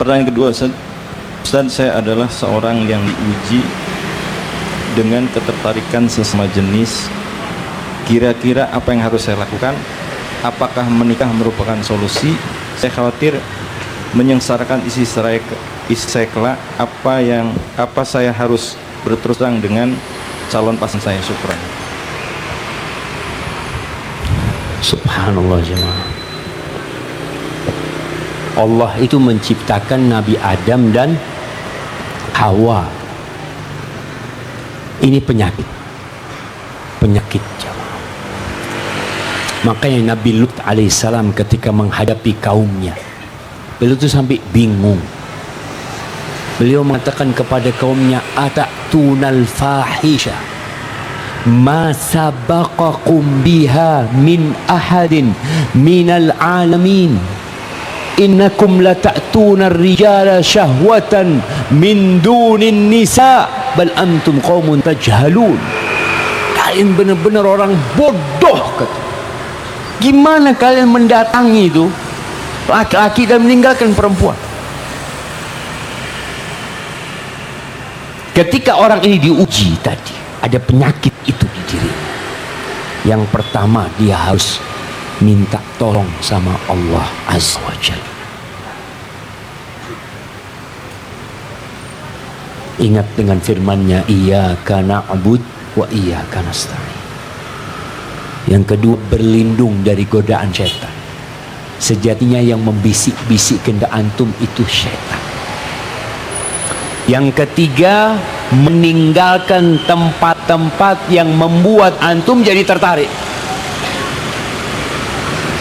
Pertanyaan kedua, Ustaz, saya adalah seorang yang diuji dengan ketertarikan sesama jenis. Kira-kira apa yang harus saya lakukan? Apakah menikah merupakan solusi? Saya khawatir menyengsarakan istri saya kelak. Apa saya harus berterus terang dengan calon pasangan saya? Syukran. Subhanallah jemaah. Allah itu menciptakan Nabi Adam dan Hawa. Ini penyakit jemaah. Makanya Nabi Lut alaihissalam ketika menghadapi kaumnya, beliau itu sampai bingung. Beliau mengatakan kepada kaumnya, atatунal fahisha ma sabaqakum biha min ahadin minal alamin, innakum lata'tuna ar-rijala syahwatan min dunin nisa bal antum qaumun tajhalun. Kalian benar-benar orang bodoh, kata. Gimana kalian mendatangi itu laki-laki dan meninggalkan perempuan? Ketika orang ini diuji tadi, ada penyakit itu di dirinya. Yang pertama, dia harus minta tolong sama Allah Azza wa Jalla. Ingat dengan firman-Nya, iyyaka na'bud wa iyyaka nasta'in. Yang kedua, berlindung dari godaan syaitan. Sejatinya yang membisik-bisik kehendak antum itu syaitan. Yang ketiga, meninggalkan tempat-tempat yang membuat antum jadi tertarik.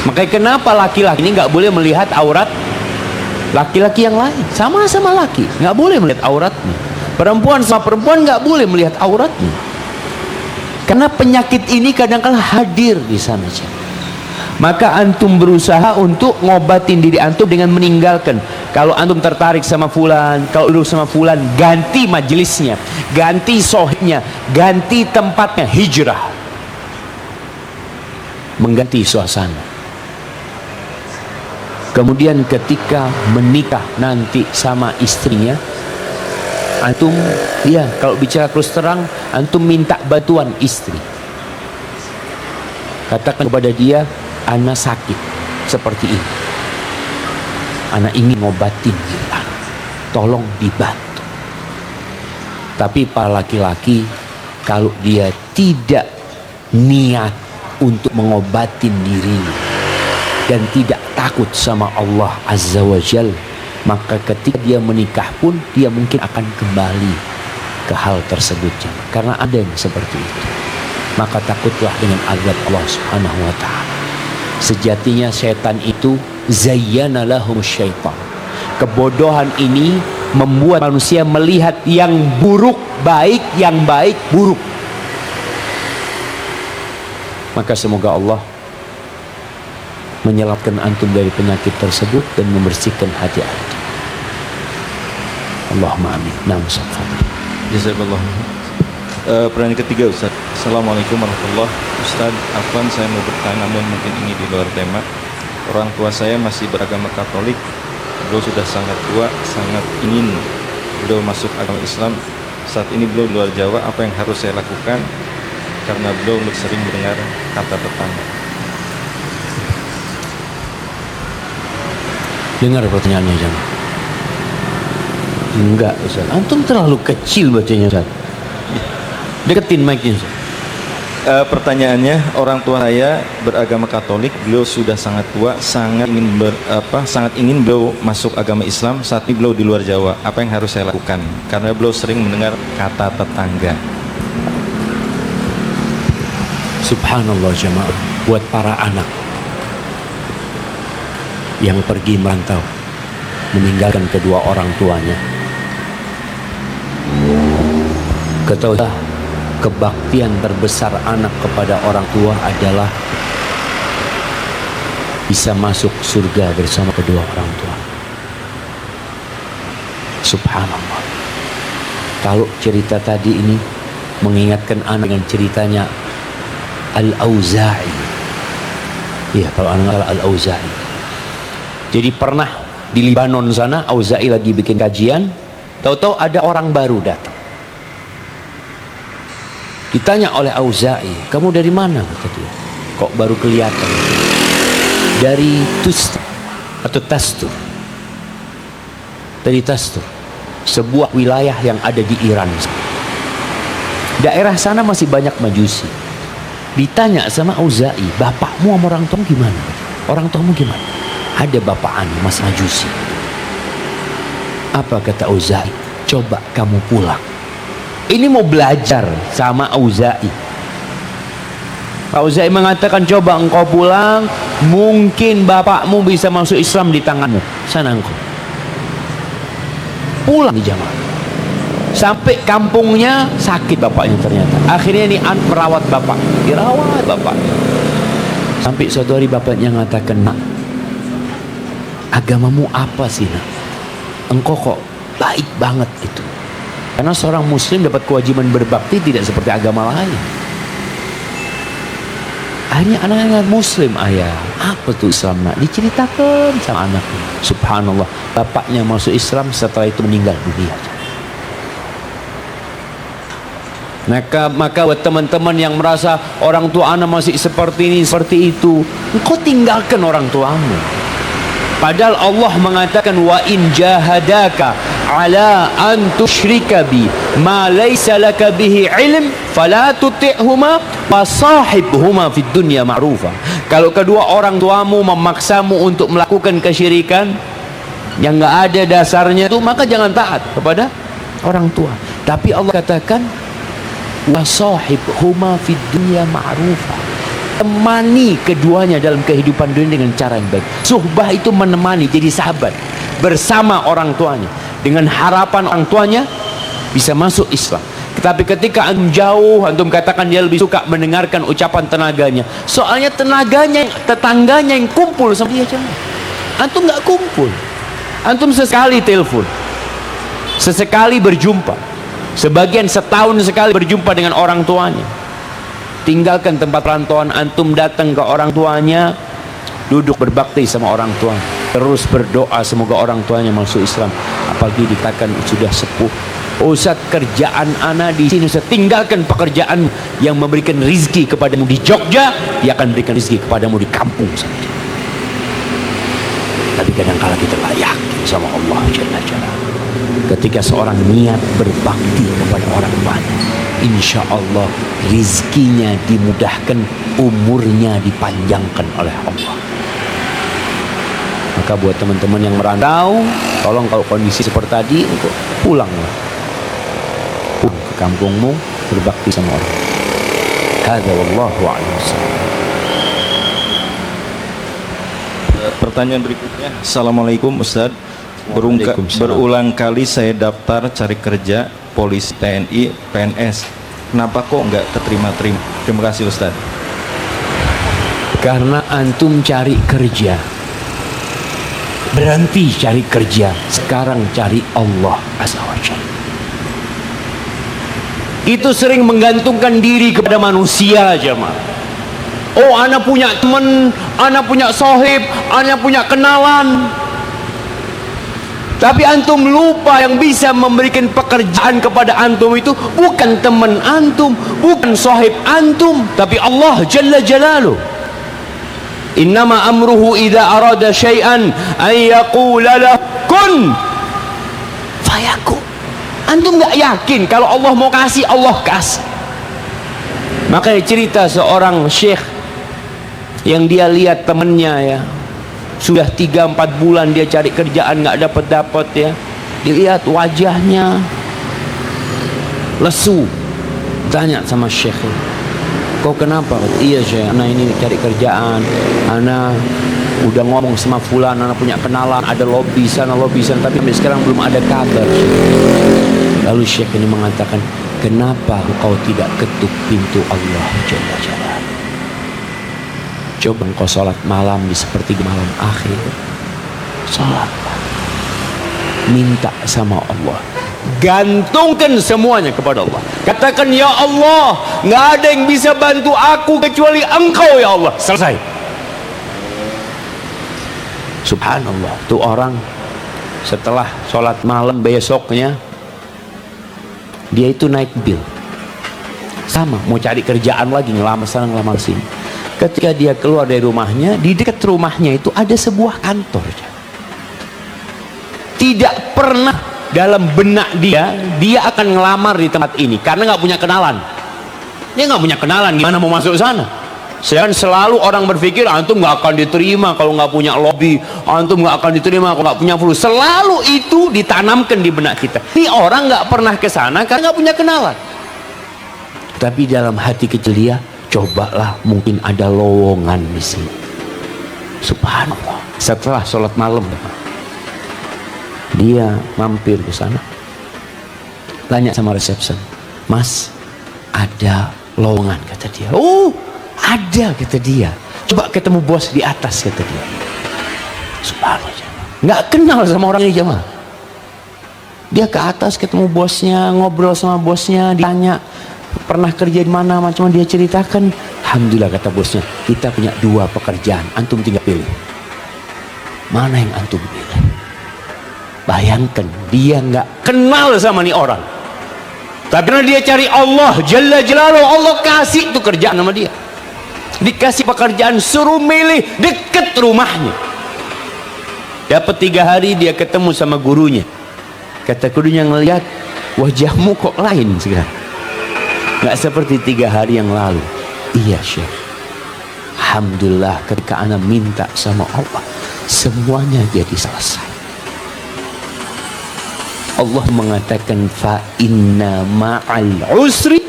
Makanya kenapa laki-laki ini nggak boleh melihat aurat laki-laki yang lain? Sama-sama laki, nggak boleh melihat auratnya. Perempuan sama perempuan nggak boleh melihat auratnya. Karena penyakit ini kadang-kadang hadir di sana. Maka antum berusaha untuk ngobatin diri antum dengan meninggalkan. Kalau antum tertarik sama fulan, kalau duduk sama fulan, ganti majelisnya, ganti sohibnya, ganti tempatnya, hijrah. Mengganti suasana. Kemudian ketika menikah nanti sama istrinya, antum, ya kalau bicara terus terang, antum minta bantuan istri. Katakan kepada dia, ana sakit seperti ini, ana ingin ngobatin diri ana, tolong dibantu. Tapi para laki-laki, kalau dia tidak niat untuk mengobatin dirinya dan tidak takut sama Allah Azza wa Jalla, maka ketika dia menikah pun dia mungkin akan kembali ke hal tersebut. Karena ada yang seperti itu. Maka takutlah dengan azab Allah Subhanahu wa ta'ala. Sejatinya syaitan itu zayyana lahum syaitan. Kebodohan ini membuat manusia melihat yang buruk baik, yang baik buruk. Maka semoga Allah menyelamatkan antum dari penyakit tersebut dan membersihkan hati antum. Allahumma amin. Naam safadli. Jazakallah. Pertanyaan ketiga, Ustaz. Assalamualaikum warahmatullahi wabarakatuh. Ustaz, afwan saya mau bertanya, namun mungkin ini di luar tema. Orang tua saya masih beragama Katolik. Beliau sudah sangat tua, sangat ingin beliau masuk agama Islam. Saat ini beliau di luar Jawa. Apa yang harus saya lakukan? Karena beliau sering mendengar kata tetangga. Dengar pertanyaannya jangan. Enggak Ustaz, antum terlalu kecil bacanya Ustaz. Deketin mic-nya Ustaz. Pertanyaannya, orang tua saya beragama Katolik, beliau sudah sangat tua, sangat ingin beliau masuk agama Islam. Saat ini beliau di luar Jawa. Apa yang harus saya lakukan? Karena beliau sering mendengar kata tetangga. Subhanallah jemaah, buat para anak yang pergi merantau meninggalkan kedua orang tuanya, ketahuilah kebaktian terbesar anak kepada orang tua adalah bisa masuk surga bersama kedua orang tua. Subhanallah. Kalau cerita tadi ini mengingatkan anak dengan ceritanya Al-Auza'i. Iya, kalau anak Al-Auza'i. Jadi pernah di Libanon sana. Auza'i lagi bikin kajian, tahu-tahu ada orang baru datang. Ditanya oleh Auza'i, kamu dari mana? Kata dia. Kok baru kelihatan? Dari Tustur atau Tastur. Dari Tastur, sebuah wilayah yang ada di Iran. Daerah sana masih banyak Majusi. Ditanya sama Auza'i, bapakmu sama orang tuamu gimana? Orang tuamu gimana? Ada bapak anu mas Majusi. Apa kata Auza'i? Coba kamu pulang. Ini mau belajar sama Auza'i. Auza'i mengatakan, coba engkau pulang, mungkin bapakmu bisa masuk Islam di tanganmu. Sana engkau pulang di jamaah. Sampai kampungnya sakit bapaknya ternyata. Akhirnya ini merawat bapak, dirawat bapak. Sampai suatu hari bapaknya mengatakan, nak, agamamu apa sih nak? Engkau kok baik banget gitu. Karena seorang muslim dapat kewajiban berbakti tidak seperti agama lain. Akhirnya anak-anak muslim, ayah, apa tuh Islam nak? Diceritakan sama anaknya. Subhanallah, bapaknya masuk Islam, setelah itu meninggal dunia. Maka buat teman-teman yang merasa orang tua anak masih seperti ini, seperti itu, engkau tinggalkan orang tuamu. Padahal Allah mengatakan, wa in jahadaka ala an tusyrika bi ma laysa laka bihi ilm fala tuti'huma wasahibhuma fid dunya ma'rufa. Kalau kedua orang tuamu memaksamu untuk melakukan kesyirikan yang enggak ada dasarnya itu, maka jangan taat kepada orang tua. Tapi Allah katakan, wasahibhuma fid dunya ma'rufa. Temani keduanya dalam kehidupan dunia dengan cara yang baik. Suhbah itu menemani, jadi sahabat bersama orang tuanya, dengan harapan orang tuanya bisa masuk Islam. Tetapi ketika antum jauh, antum katakan dia lebih suka mendengarkan ucapan tenaganya. Soalnya tenaganya, tetangganya yang kumpul sama dia, jangan. Antum nggak kumpul. Antum sesekali telepon, sesekali berjumpa, sebagian setahun sekali berjumpa dengan orang tuanya. Tinggalkan tempat perantauan antum, datang ke orang tuanya, duduk berbakti sama orang tua, terus berdoa semoga orang tuanya masuk Islam. Apalagi dikatakan sudah sepuh, Ustaz, kerjaan ana di sini, Ustaz, tinggalkan pekerjaan yang memberikan rizki kepadamu di Jogja, dia akan berikan rizki kepadamu di kampung saja. Tapi kadang-kala kita tak yakin sama Allah Jalla Jalla. Ketika seorang niat berbakti kepada orang banyak, insya Allah rizkinya dimudahkan, umurnya dipanjangkan oleh Allah. Maka buat teman-teman yang merantau, tolong kalau kondisi seperti tadi, untuk pulanglah, pulang ke kampungmu, berbakti sama orang. Hadza wallahu a'lam. Pertanyaan berikutnya, Assalamualaikum Ustaz. Berulang kali saya daftar cari kerja polisi, TNI, PNS. Kenapa kok nggak keterima-terima? Terima kasih Ustaz. Karena antum cari kerja, berhenti cari kerja, sekarang cari Allah Azza wa Jalla. Itu sering menggantungkan diri kepada manusia, jemaah. Oh, ana punya teman, ana punya sohib, ana punya kenalan. Tapi antum lupa yang bisa memberikan pekerjaan kepada antum itu bukan teman antum, bukan sahib antum, tapi Allah Jalla Jalaluh. Innama amruhu idza arada syai'an an yaqula lahu kun fayakun. Antum enggak yakin kalau Allah mau kasih, Allah kasih. Makanya cerita seorang syekh yang dia lihat temannya, ya, sudah 3-4 bulan dia cari kerjaan nggak dapat ya. Dilihat wajahnya lesu. Tanya sama syekh, kau kenapa? Iya syekh, anak ini cari kerjaan, anak udah ngomong sama fulan, anak punya kenalan, ada lobby sana tapi sampai sekarang belum ada kabar. Lalu syekh ini mengatakan, kenapa engkau tidak ketuk pintu Allah Jalla Jalla? Coba engkau sholat malam di sepertiga malam akhir, sholatlah, minta sama Allah, gantungkan semuanya kepada Allah. Katakan, ya Allah, nggak ada yang bisa bantu aku kecuali Engkau ya Allah. Selesai. Subhanallah, tuh orang setelah sholat malam besoknya dia itu naik bil, sama mau cari kerjaan lagi, ngelamar sana ngelamar sini. Ketika dia keluar dari rumahnya, di dekat rumahnya itu ada sebuah kantor. Tidak pernah dalam benak dia akan ngelamar di tempat ini karena nggak punya kenalan. Dia nggak punya kenalan, gimana mau masuk sana? Sedangkan selalu orang berpikir antum nggak akan diterima kalau nggak punya lobby, antum nggak akan diterima kalau nggak punya flu. Selalu itu ditanamkan di benak kita. Ini orang nggak pernah ke sana karena nggak punya kenalan. Tapi dalam hati kecil dia, cobalah mungkin ada lowongan di sini. Subhanallah. Setelah sholat malam, dia mampir ke sana, tanya sama resepsi, Mas, ada lowongan, kata dia. Oh, ada, kata dia. Coba ketemu bos di atas, kata dia. Subhanallah. Nggak kenal sama orang ini jemaah. Dia ke atas ketemu bosnya, ngobrol sama bosnya, ditanya pernah kerja di mana, macam dia ceritakan. Alhamdulillah, kata bosnya, kita punya 2 pekerjaan, antum tinggal pilih. Mana yang antum pilih? Bayangkan, dia nggak kenal sama nih orang, tapi karena dia cari Allah Jalla Jalaluhu, Allah kasih tuh kerjaan sama dia. Dikasih pekerjaan, suruh milih deket rumahnya. Dapat 3 hari dia ketemu sama gurunya. Kata gurunya, ngelihat wajahmu kok lain sekarang, nggak seperti 3 hari yang lalu. Iya Syekh, alhamdulillah ketika ana minta sama Allah semuanya jadi selesai. Allah mengatakan fa inna ma'al usri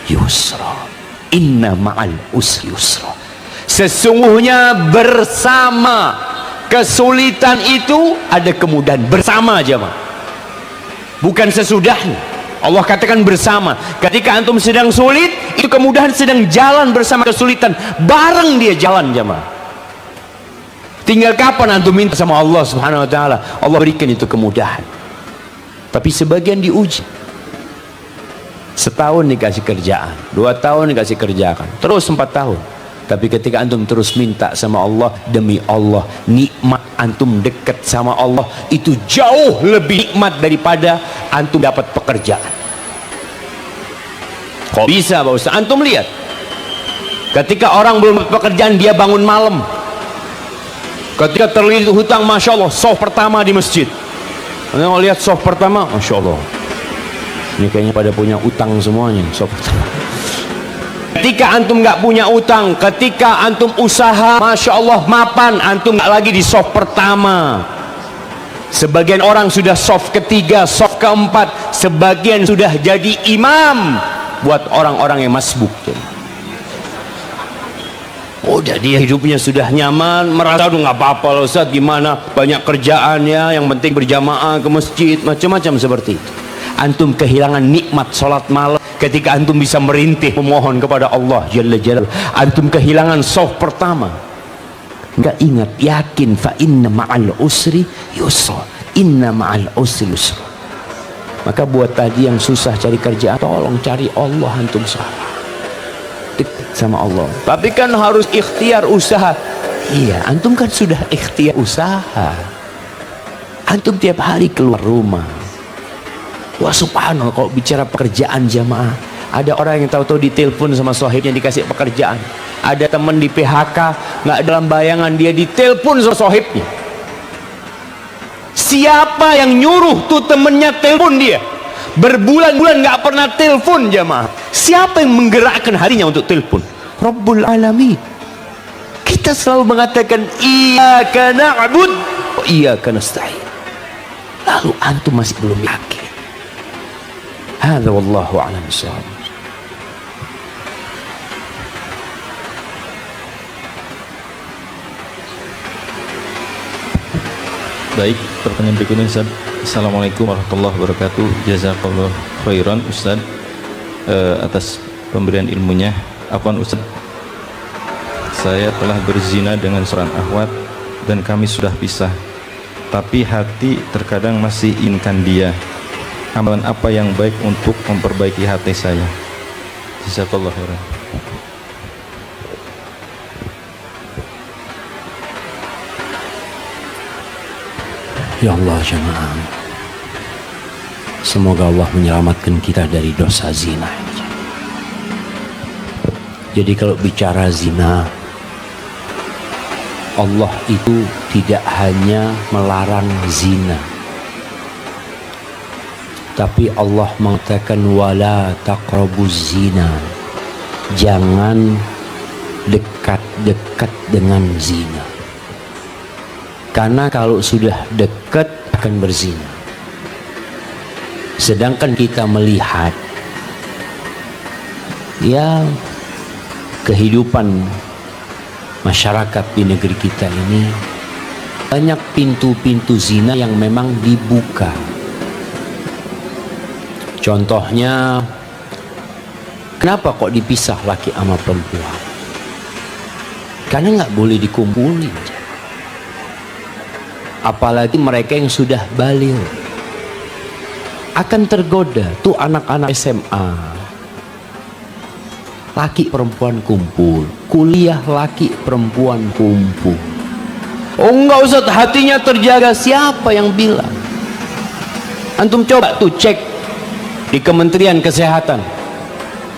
yusra, inna ma'al usri yusra. Sesungguhnya bersama kesulitan itu ada kemudahan. Bersama aja mah, bukan sesudahnya. Allah katakan bersama. Ketika antum sedang sulit, itu kemudahan sedang jalan bersama kesulitan, bareng dia jalan jamaah. Tinggal kapan antum minta sama Allah Subhanahu wa taala, Allah berikan itu kemudahan. Tapi sebagian diuji. Setahun dikasih kerjaan, 2 tahun dikasih kerjaan, terus 4 tahun. Tapi ketika antum terus minta sama Allah, demi Allah, nikmat antum dekat sama Allah itu jauh lebih nikmat daripada antum dapat pekerjaan. Kok bisa Pak Ustaz? Antum lihat, ketika orang belum dapat pekerjaan, dia bangun malam. Ketika terlilit hutang, Masya Allah, soft pertama di masjid. Anda mau lihat soft pertama, Masya Allah, ini kayaknya pada punya utang semuanya. Soft pertama. Ketika antum nggak punya utang, ketika antum usaha, Masya Allah, mapan, antum nggak lagi di soft pertama. Sebagian orang sudah soft ketiga, soft keempat, sebagian sudah jadi imam buat orang-orang yang masbuk. Udah dia hidupnya sudah nyaman, merasa udah nggak apa-apa loh Ustaz, gimana banyak kerjaannya, yang penting berjamaah ke masjid, macam-macam seperti itu. Antum kehilangan nikmat sholat malam ketika antum bisa merintih memohon kepada Allah Jalla Jalaluhu. Antum kehilangan soft pertama, nggak ingat, yakin fa inna ma'al usri yusra, inna ma'al usri yusra. Maka buat tadi yang susah cari kerjaan, tolong cari Allah antum sekarang, dekat sama Allah. Tapi kan harus ikhtiar usaha. Iya, antum kan sudah ikhtiar usaha. Antum tiap hari keluar rumah. Wah subhanallah, kalau bicara pekerjaan jamaah, ada orang yang tahu-tahu ditelepon sama sohibnya dikasih pekerjaan. Ada teman di PHK, nggak dalam bayangan dia ditelepon sama sohibnya. Siapa yang nyuruh tuh temennya telepon dia? Berbulan-bulan nggak pernah telepon jamaah. Siapa yang menggerakkan harinya untuk telepon? Rabbul Alamin. Kita selalu mengatakan iyyaka na'bud wa iyyaka nasta'in. Lalu antum masih belum yakin. Hadza wallahu a'lam bishawab. Baik, pertanyaan berikutnya Ustaz. Assalamualaikum warahmatullahi wabarakatuh. Jazakallah khairan Ustaz atas pemberian ilmunya. Afwan Ustaz, saya telah berzina dengan seorang akhwat dan kami sudah pisah, tapi hati terkadang masih inginkan dia. Amalan apa yang baik untuk memperbaiki hati saya? Jazakallah khairan. Ya Allah jemaah, semoga Allah menyelamatkan kita dari dosa zina. Jadi kalau bicara zina, Allah itu tidak hanya melarang zina, tapi Allah mengatakan wala taqrabuz zina, jangan dekat-dekat dengan zina, karena kalau sudah dekat akan berzina. Sedangkan kita melihat ya kehidupan masyarakat di negeri kita ini, banyak pintu-pintu zina yang memang dibuka. Contohnya, kenapa kok dipisah laki sama perempuan? Karena nggak boleh dikumpulin. Apalagi mereka yang sudah baligh akan tergoda. Tuh anak-anak SMA, laki perempuan kumpul, kuliah laki perempuan kumpul. Oh enggak Ustaz, hatinya terjaga. Siapa yang bilang? Antum coba tuh cek di Kementerian Kesehatan,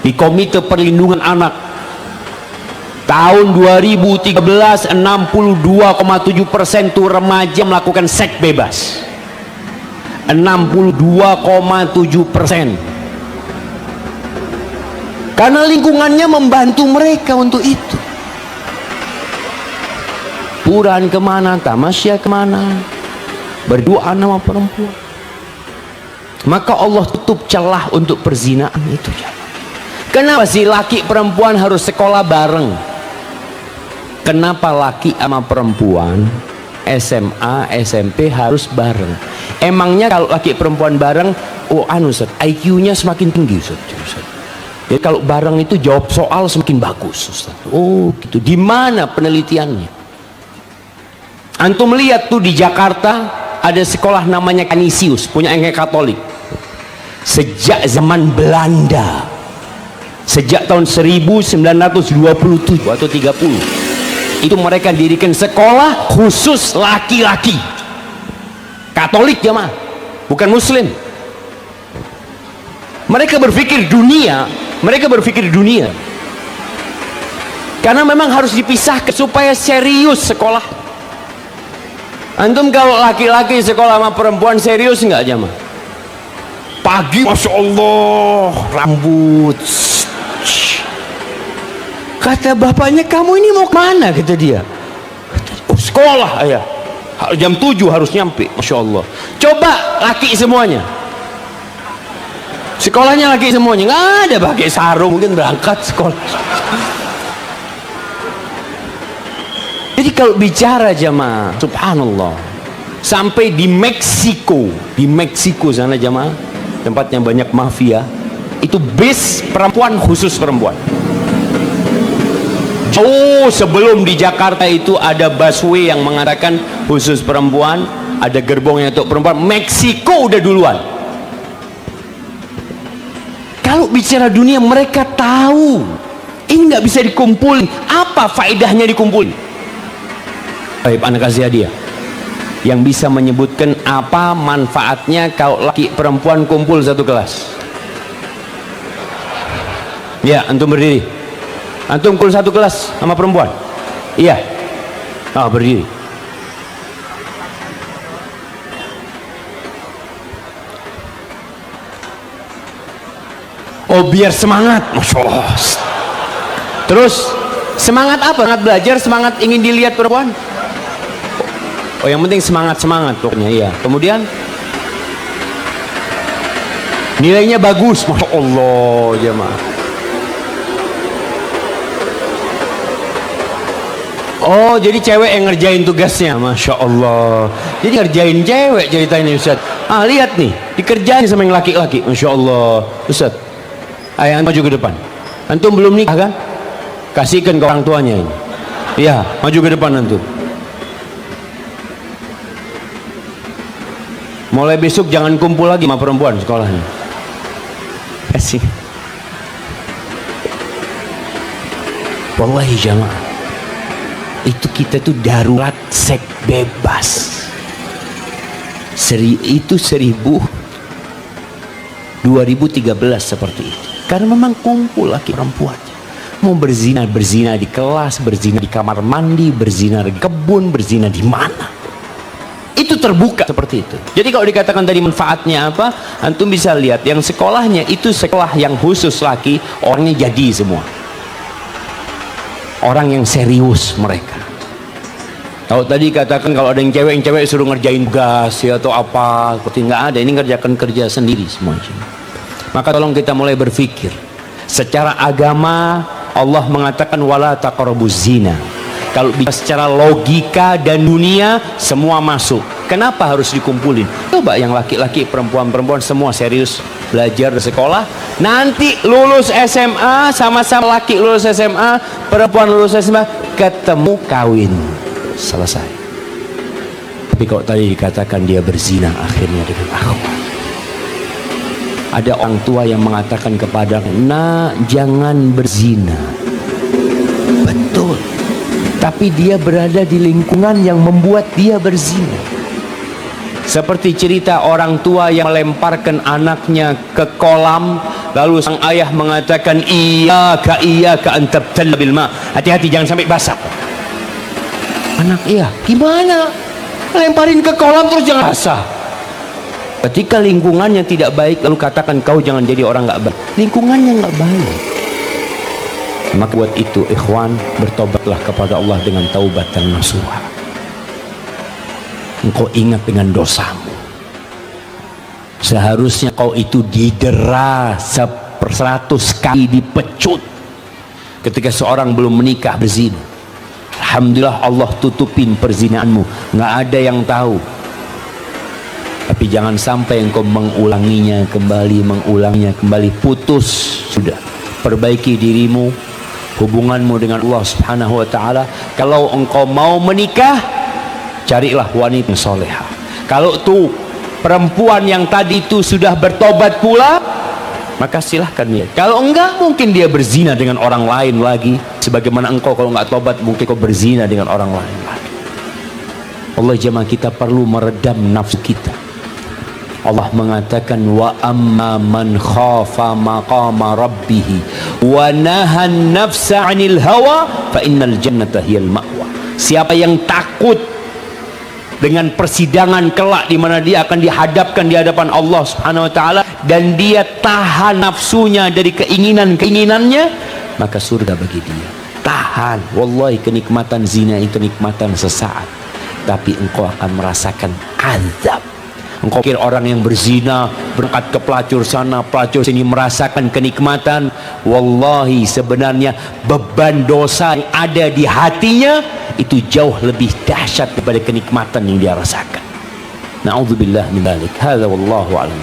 di Komite Perlindungan Anak, tahun 2013 62,7% tuh remaja melakukan seks bebas. 62,7%. Karena lingkungannya membantu mereka untuk itu. Puran kemana, tamasya kemana, berdoa nama perempuan. Maka Allah tutup celah untuk perzinaan itu. Kenapa sih laki perempuan harus sekolah bareng? Kenapa laki sama perempuan SMA, SMP harus bareng? Emangnya kalau laki perempuan bareng, Ustaz, IQ-nya semakin tinggi Ustaz. Jadi kalau bareng itu jawab soal semakin bagus Ustaz. Oh gitu. Di mana penelitiannya? Antum lihat tuh di Jakarta ada sekolah namanya Canisius, punya Katolik. Sejak zaman Belanda, sejak tahun 1927 atau 30, itu mereka dirikan sekolah khusus laki-laki Katolik jemaah, bukan Muslim. Mereka berpikir dunia, karena memang harus dipisahkan supaya serius sekolah. Antum kalau laki-laki sekolah sama perempuan serius nggak jemaah? Pagi Masya Allah rambut, kata bapaknya, kamu ini mau kemana? Kata dia, oh sekolah ayah, jam 7 harus nyampe. Masya Allah. Coba laki semuanya, sekolahnya laki semuanya, nggak ada pakai sarung, mungkin berangkat sekolah. Jadi kalau bicara jamaah, subhanallah, sampai di Meksiko sana jamaah, tempatnya banyak mafia, itu bis perempuan khusus perempuan. Oh, sebelum di Jakarta itu ada busway yang mengatakan khusus perempuan, ada gerbongnya untuk perempuan. Meksiko udah duluan. Kalau bicara dunia, mereka tahu ini nggak bisa dikumpulin. Apa faedahnya dikumpulin? Baik, anak kasih hadiah yang bisa menyebutkan apa manfaatnya kalau laki perempuan kumpul satu kelas. Ya, antum berdiri. Antum kumpul satu kelas sama perempuan. Iya. Berdiri. Oh, biar semangat. Masya Allah. Terus semangat apa? Semangat belajar, semangat ingin dilihat perempuan. Oh, yang penting semangat pokoknya, iya. Kemudian nilainya bagus, Masya Allah jemaah. Oh, jadi cewek yang ngerjain tugasnya, Masya Allah. Jadi ngerjain cewek ceritanya Ustaz. Lihat nih, dikerjain sama yang laki-laki, Masya Allah. Ustaz, ayo maju ke depan. Antum belum nikah kan? Kasihkan ke orang tuanya ini. Iya, maju ke depan antum. Mulai besok jangan kumpul lagi sama perempuan sekolahnya. Kasih. Wallahi jamaah, itu kita tuh darurat seks bebas. Itu 2013 seperti itu. Karena memang kumpul laki perempuannya. Mau berzina di kelas, berzina di kamar mandi, berzina di kebun, berzina di mana. Itu terbuka seperti itu. Jadi kalau dikatakan tadi manfaatnya apa, antum bisa lihat yang sekolahnya itu sekolah yang khusus laki, orangnya jadi semua. Orang yang serius mereka. Kalau tadi katakan kalau ada yang cewek suruh ngerjain gas ya atau apa, seperti nggak ada. Ini ngerjakan kerja sendiri semuanya. Maka tolong kita mulai berpikir. Secara agama Allah mengatakan wala taqrabuz zina. Kalau secara logika dan dunia semua masuk. Kenapa harus dikumpulin? Coba yang laki-laki, perempuan-perempuan semua serius belajar di sekolah. Nanti lulus SMA, sama-sama laki lulus SMA, perempuan lulus SMA, ketemu kawin. Selesai. Tapi kalau tadi dikatakan dia berzina akhirnya dengan akhwat. Ada orang tua yang mengatakan kepada nak jangan berzina. Betul. Tapi dia berada di lingkungan yang membuat dia berzina. Seperti cerita orang tua yang melemparkan anaknya ke kolam, lalu sang ayah mengatakan iyyaka an tabtalla bil ma. Hati-hati jangan sampai basah. Anak iya, gimana? Lemparin ke kolam terus jangan basah. Ketika lingkungannya tidak baik, lalu katakan kau jangan jadi orang nggak baik. Lingkungannya nggak baik. Maka buat itu ikhwan, bertobatlah kepada Allah dengan taubatan nasuha. Engkau ingat dengan dosamu. Seharusnya kau itu didera 100 kali, dipecut ketika seorang belum menikah berzina. Alhamdulillah Allah tutupin perzinaanmu, nggak ada yang tahu. Tapi jangan sampai engkau mengulanginya kembali, putus. Sudah, perbaiki dirimu, hubunganmu dengan Allah Subhanahu wa taala. Kalau engkau mau menikah, carilah wanita yang solehah. Kalau tuh perempuan yang tadi itu sudah bertobat pula, maka silahkan dia. Kalau enggak, mungkin dia berzina dengan orang lain lagi. Sebagaimana engkau kalau enggak tobat, mungkin kau berzina dengan orang lain lagi. Allah jemaah, kita perlu meredam nafsu kita. Allah mengatakan wa amma man khafa maqama rabbih wa nahan nafsa 'anil hawa fa innal jannata hiyal ma'wa. Siapa yang takut dengan persidangan kelak di mana dia akan dihadapkan di hadapan Allah Subhanahu wa taala dan dia tahan nafsunya dari keinginannya, maka surga bagi dia. Tahan. Wallahi kenikmatan zina itu nikmatan sesaat, tapi engkau akan merasakan azab. Engkau kira orang yang berzina berangkat ke pelacur sana pelacur sini merasakan kenikmatan. Wallahi sebenarnya beban dosa yang ada di hatinya itu jauh lebih dahsyat daripada kenikmatan yang dia rasakan. Na'udzubillah min dzalik. Hadza wallahu a'lam.